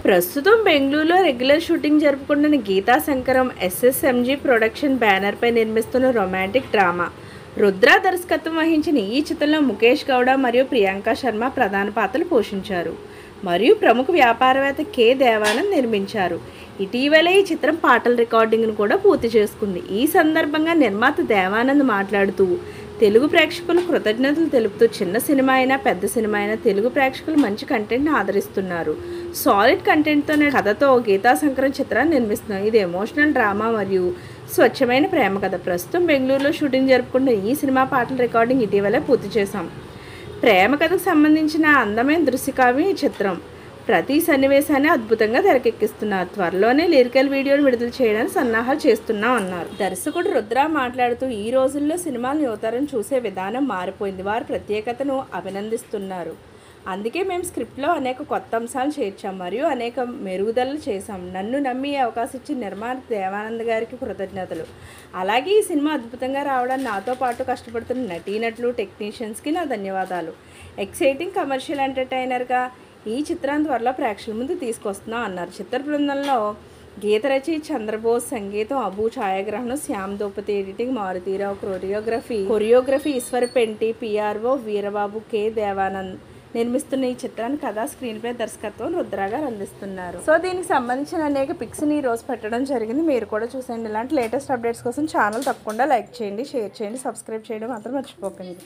ప్రస్తుతం బెంగళూరులో regular shooting జరుపుకుంటున్న గీతా శంకరం ఎస్ఎస్ఎంజీ ప్రొడక్షన్ బ్యానర్పై నిర్మిస్తున్న రొమాంటిక్ డ్రామా రుద్ర దర్శకత్వం వహించిన ఈ చిత్రంలో ముఖేష్ గౌడ మరియు ప్రియాంక శర్మ ప్రధాన పాత్రలు పోషించారు మరియు ప్రముఖ వ్యాపారవేత్త కె దేవానంద్ నిర్మించారు. ఇటీవల ఈ చిత్రం పాటల రికార్డింగ్ను కూడా పూర్తి చేసుకుంది. ఈ సందర్భంగా నిర్మాత దేవానంద్ మాట్లాడుతూ తెలుగు ప్రేక్షకులు కృతజ్ఞతలు తెలుపుతూ చిన్న సినిమా అయినా పెద్ద సినిమా అయినా తెలుగు ప్రేక్షకులు మంచి కంటెంట్ని ఆదరిస్తున్నారు. సాలిడ్ కంటెంట్తో కథతో గీతా శంకరం చిత్రాన్ని నిర్మిస్తున్నారు. ఇది ఎమోషనల్ డ్రామా మరియు స్వచ్ఛమైన ప్రేమ కథ. ప్రస్తుతం బెంగళూరులో షూటింగ్ జరుపుకుంటున్న ఈ సినిమా పాటల రికార్డింగ్ ఇటీవలే పూర్తి చేశాం. ప్రేమ కథకు సంబంధించిన అందమైన దృశ్యకావ్యం ఈ చిత్రం. ప్రతి సన్నివేశాన్ని అద్భుతంగా తెరకెక్కిస్తున్నారు. త్వరలోనే లిరికల్ వీడియోలు విడుదల చేయడానికి సన్నాహాలు చేస్తున్నాం అన్నారు. దర్శకుడు రుద్ర మాట్లాడుతూ ఈ రోజుల్లో సినిమాలను యువతరం చూసే విధానం మారిపోయింది. వారి ప్రత్యేకతను అభినందిస్తున్నారు. అందుకే మేము స్క్రిప్ట్లో అనేక కొత్త అంశాలు చేర్చాం మరియు అనేక మెరుగుదలలు చేశాం. నన్ను నమ్మి అవకాశం ఇచ్చిన నిర్మాత దేవానంద్ గారికి కృతజ్ఞతలు. అలాగే ఈ సినిమా అద్భుతంగా రావడానికి నాతో పాటు కష్టపడుతున్న నటీనటులు టెక్నీషియన్స్కి నా ధన్యవాదాలు. ఎక్సైటింగ్ కమర్షియల్ ఎంటర్టైనర్గా ఈ చిత్రాన్ని త్వరలో ప్రేక్షకుల ముందు తీసుకొస్తున్నాం అన్నారు. చిత్ర బృందంలో గీత రచయి చంద్రబోస్, సంగీతం అబు, ఛాయాగ్రహణం శ్యామ్ దోపతి, editing Marutirao, choreography Eshwar Penti, PRO Veerababu, K Devanand నిర్మిస్తున్న ఈ చిత్రాన్ని కథా స్క్రీన్ ప్లే దర్శకత్వం రుద్ర గారు అందిస్తున్నారు. సో దీనికి సంబంధించిన అనేక పిక్స్ని ఈ రోజు పెట్టడం జరిగింది. మీరు కూడా చూసేయండి. ఇలాంటి లేటెస్ట్ అప్డేట్స్ కోసం ఛానల్ తప్పకుండా లైక్ చేయండి, షేర్ చేయండి, సబ్స్క్రైబ్ చేయడం మాత్రం మర్చిపోకండి.